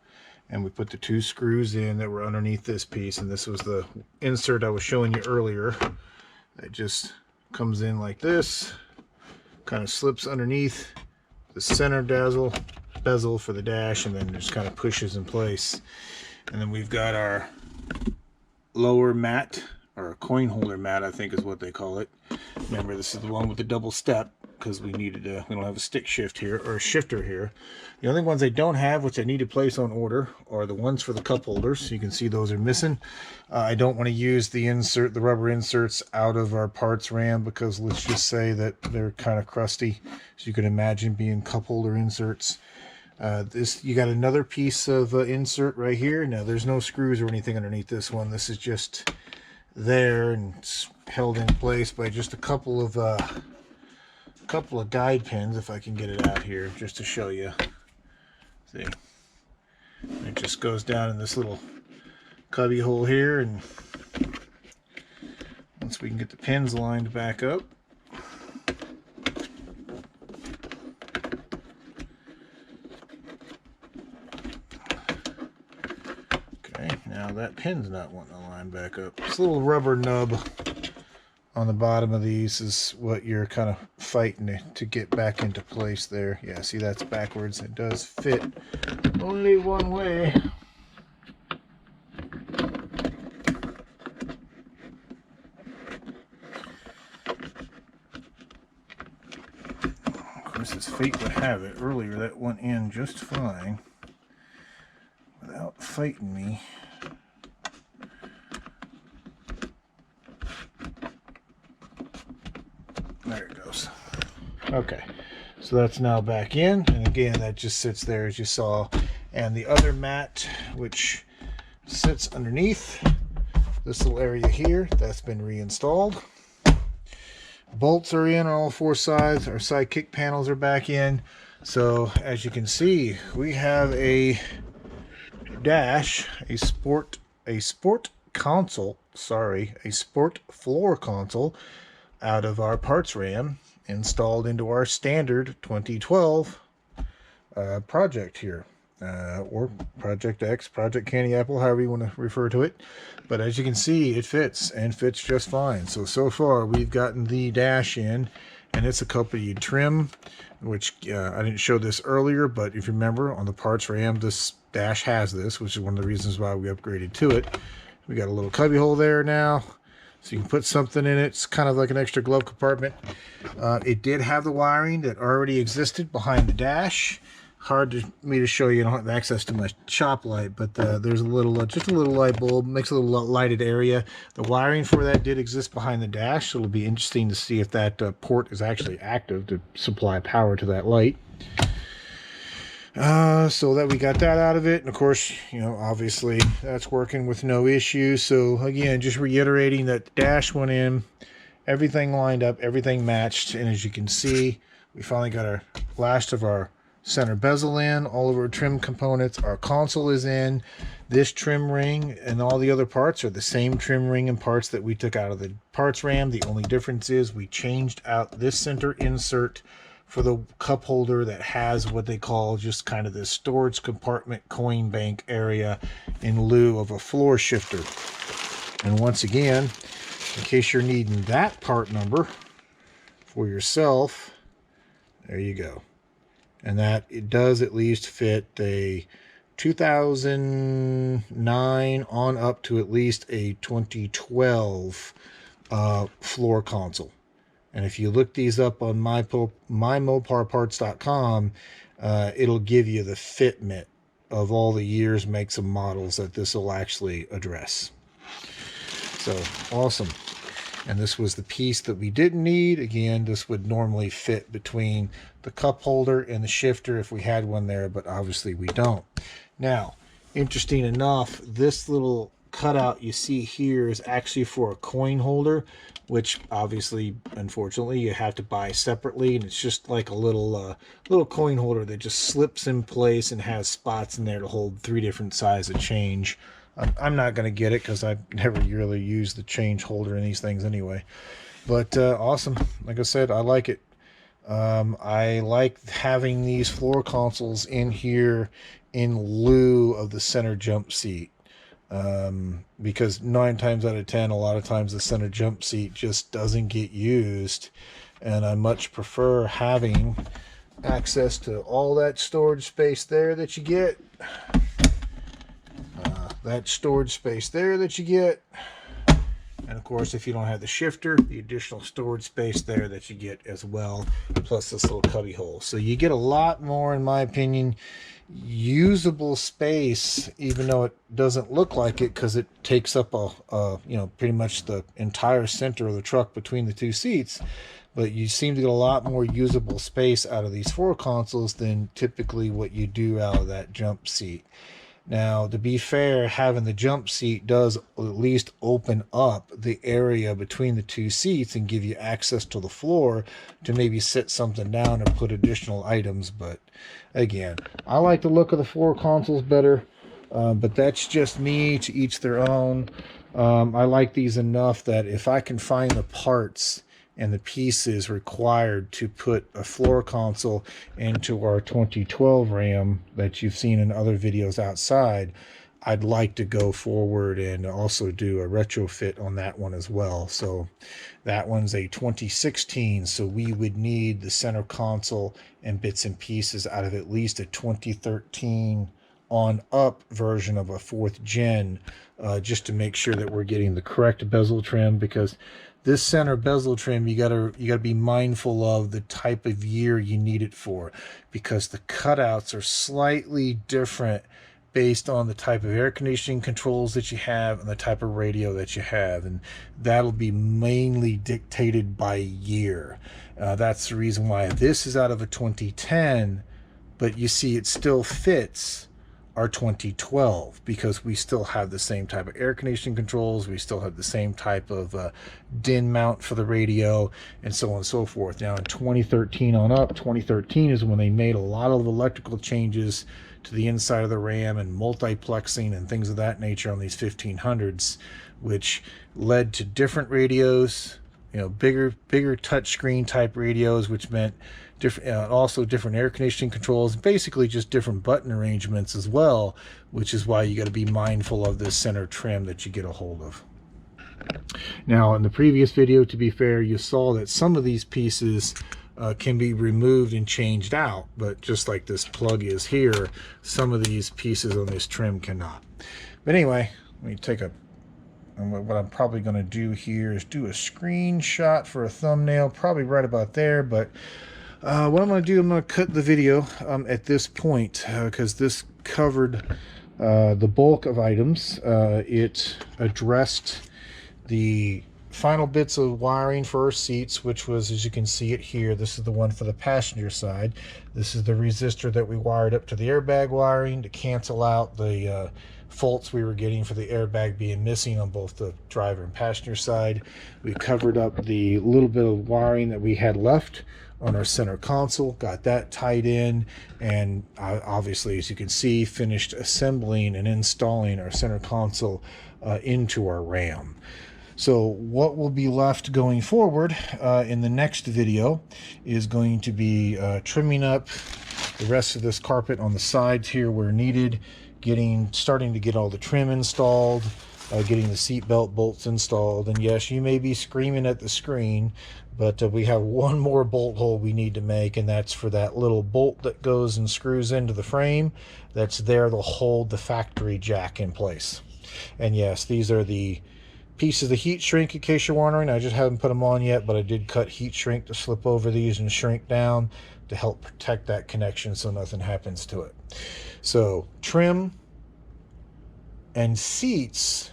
and we put the two screws in that were underneath this piece, and this was the insert I was showing you earlier. It just comes in like this, kind of slips underneath the center bezel for the dash, and then just kind of pushes in place. And then we've got our lower mat, or a coin holder mat, I think is what they call it. Remember, this is the one with the double step, because we don't have a stick shift here, or a shifter here. The only ones I don't have, which I need to place on order, are the ones for the cup holders. You can see those are missing. I don't want to use the rubber inserts out of our parts RAM, because let's just say that they're kind of crusty, as you can imagine, being cup holder inserts. You got another piece of insert right here. Now there's no screws or anything underneath this one. This is just there, and it's held in place by just a couple of guide pins, if I can get it out here just to show you. See, it just goes down in this little cubby hole here, and once we can get the pins lined back up, okay, now that pin's not wanting to line back up. This little rubber nub on the bottom of these is what you're kind of fighting to get back into place there. Yeah, see, that's backwards. It does fit only one way. Of course, as fate would have it, earlier that went in just fine without fighting me. There it goes. Okay, so that's now back in, and again, that just sits there as you saw. And the other mat, which sits underneath this little area here, that's been reinstalled. Bolts are in on all four sides. Our side kick panels are back in. So as you can see, we have a dash, a sport floor console out of our parts RAM, installed into our standard 2012 project here, or Project X, Project Candy Apple, however you want to refer to it. But as you can see, it fits, and fits just fine. So far we've gotten the dash in, and it's accompanied trim, which I didn't show this earlier, but if you remember, on the parts RAM, this dash has this, which is one of the reasons why we upgraded to it. We got a little cubby hole there now, so you can put something in it. It's kind of like an extra glove compartment. It did have the wiring that already existed behind the dash. hard to me to show you. I don't have access to my shop light, but there's a little, just a little light bulb, makes a little lighted area. The wiring for that did exist behind the dash, so it'll be interesting to see if that port is actually active to supply power to that light. So that we got that out of it, and of course, you know, obviously that's working with no issues. So again, just reiterating that the dash went in, everything lined up, everything matched, and as you can see, we finally got our last of our center bezel in, all of our trim components, our console is in. This trim ring and all the other parts are the same trim ring and parts that we took out of the parts ram. The only difference is we changed out this center insert for the cup holder that has what they call just kind of this storage compartment coin bank area in lieu of a floor shifter. And once again, in case you're needing that part number for yourself, there you go. And that it does at least fit a 2009 on up to at least a 2012 floor console. And if you look these up on mymoparparts.com, it'll give you the fitment of all the years, makes, and models that this will actually address. So awesome. And this was the piece that we didn't need. Again, this would normally fit between the cup holder and the shifter if we had one there, but obviously we don't. Now, interesting enough, this little cutout you see here is actually for a coin holder, which obviously, unfortunately, you have to buy separately, and it's just like a little coin holder that just slips in place and has spots in there to hold 3 different sizes of change. I'm not going to get it because I've never really used the change holder in these things anyway. But awesome. Like I said, I like it. I like having these floor consoles in here in lieu of the center jump seat. Because 9 times out of 10, a lot of times the center jump seat just doesn't get used, and I much prefer having access to all that storage space there that you get, and of course, if you don't have the shifter, the additional storage space there that you get as well, plus this little cubby hole. So you get a lot more, in my opinion, usable space, even though it doesn't look like it, because it takes up pretty much the entire center of the truck between the 2 seats. But you seem to get a lot more usable space out of these floor consoles than typically what you do out of that jump seat. Now, to be fair, having the jump seat does at least open up the area between the 2 seats and give you access to the floor to maybe sit something down or put additional items. But again, I like the look of the floor consoles better, but that's just me, to each their own. I like these enough that if I can find the parts and the pieces required to put a floor console into our 2012 Ram that you've seen in other videos outside, I'd like to go forward and also do a retrofit on that one as well. So that one's a 2016, so we would need the center console and bits and pieces out of at least a 2013 on up version of a 4th gen, just to make sure that we're getting the correct bezel trim, because this center bezel trim, you gotta be mindful of the type of year you need it for, because the cutouts are slightly different based on the type of air conditioning controls that you have and the type of radio that you have, and that'll be mainly dictated by year. That's the reason why this is out of a 2010, but you see it still fits our 2012, because we still have the same type of air conditioning controls, we still have the same type of DIN mount for the radio, and so on and so forth. Now in 2013 on up, 2013 is when they made a lot of electrical changes to the inside of the Ram and multiplexing and things of that nature on these 1500s, which led to different radios, bigger touchscreen type radios, which meant also different air conditioning controls, basically just different button arrangements as well, which is why you got to be mindful of this center trim that you get a hold of. Now in the previous video, to be fair, you saw that some of these pieces can be removed and changed out, but just like this plug is here, some of these pieces on this trim cannot. But anyway, let me take what I'm probably going to do here is do a screenshot for a thumbnail, probably right about there. But What I'm going to do, I'm going to cut the video at this point because this covered the bulk of items. It addressed the final bits of wiring for our seats, which was, as you can see it here, this is the one for the passenger side. This is the resistor that we wired up to the airbag wiring to cancel out the faults we were getting for the airbag being missing on both the driver and passenger side. We covered up the little bit of wiring that we had left on our center console, got that tied in, and obviously, as you can see, finished assembling and installing our center console into our RAM. So what will be left going forward in the next video is going to be trimming up the rest of this carpet on the sides here where needed, starting to get all the trim installed, getting the seat belt bolts installed. And yes, you may be screaming at the screen, but we have one more bolt hole we need to make, and that's for that little bolt that goes and screws into the frame that's there to hold the factory jack in place. And yes, these are the pieces of heat shrink, in case you're wondering. I just haven't put them on yet, but I did cut heat shrink to slip over these and shrink down to help protect that connection so nothing happens to it. So trim and seats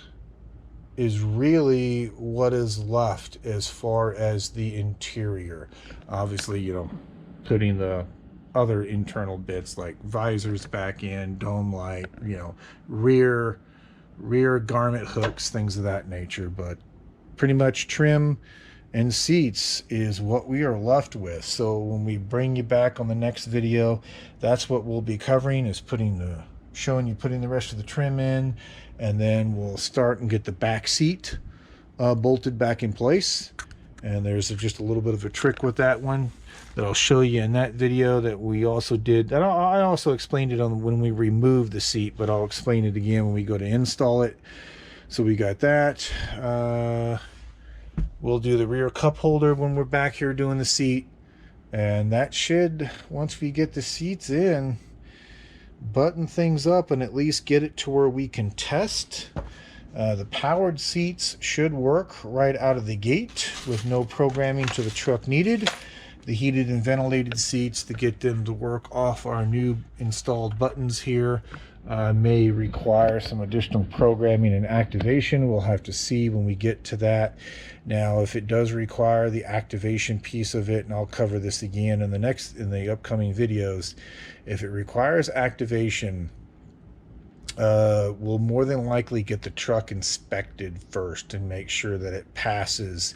is really what is left as far as the interior. Obviously, you know, putting the other internal bits like visors back in, dome light, you know, rear garment hooks, things of that nature. But pretty much trim and seats is what we are left with. So when we bring you back on the next video, that's what we'll be covering, is showing you putting the rest of the trim in, and then we'll start and get the back seat bolted back in place. And there's just a little bit of a trick with that one that I'll show you in that video that we also did. That I also explained it on when we removed the seat, but I'll explain it again when we go to install it. So we got that. We'll do the rear cup holder when we're back here doing the seat. And that should, once we get the seats in, button things up and at least get it to where we can test. The powered seats should work right out of the gate with no programming to the truck needed. The heated and ventilated seats, to get them to work off our new installed buttons here, may require some additional programming and activation. We'll have to see when we get to that. Now, if it does require the activation piece of it, and I'll cover this again in the upcoming videos, if it requires activation, we'll more than likely get the truck inspected first and make sure that it passes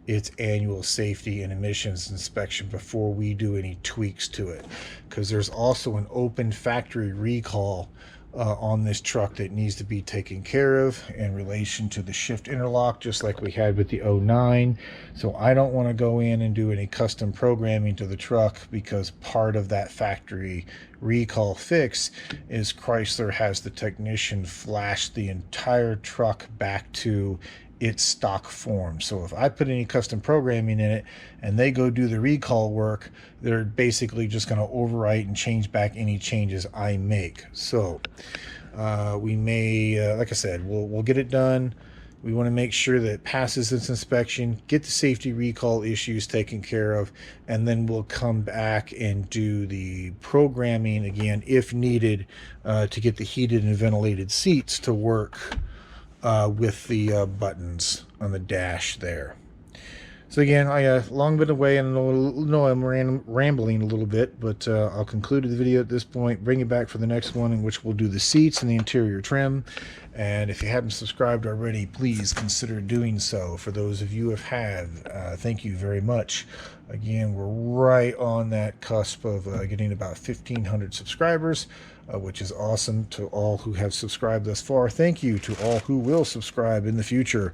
its annual safety and emissions inspection before we do any tweaks to it, because there's also an open factory recall on this truck that needs to be taken care of in relation to the shift interlock, just like we had with the 09. So I don't want to go in and do any custom programming to the truck, because part of that factory recall fix is Chrysler has the technician flash the entire truck back to its stock form. So if I put any custom programming in it and they go do the recall work, they're basically just going to overwrite and change back any changes I make. So we may, like I said, we'll get it done. We want to make sure that it passes its inspection, get the safety recall issues taken care of, and then we'll come back and do the programming again if needed to get the heated and ventilated seats to work with the buttons on the dash there. So again, I long been away, and I know I'm rambling a little bit, but I'll conclude the video at this point, bring it back for the next one, in which we'll do the seats and the interior trim. And if you haven't subscribed already, please consider doing so. For those of you who have, thank you very much. Again, we're right on that cusp of getting about 1,500 subscribers, which is awesome. To all who have subscribed thus far, thank you. To all who will subscribe in the future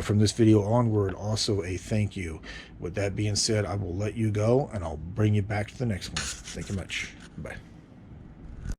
from this video onward, also a thank you. With that being said, I will let you go, and I'll bring you back to the next one. Thank you much. Bye.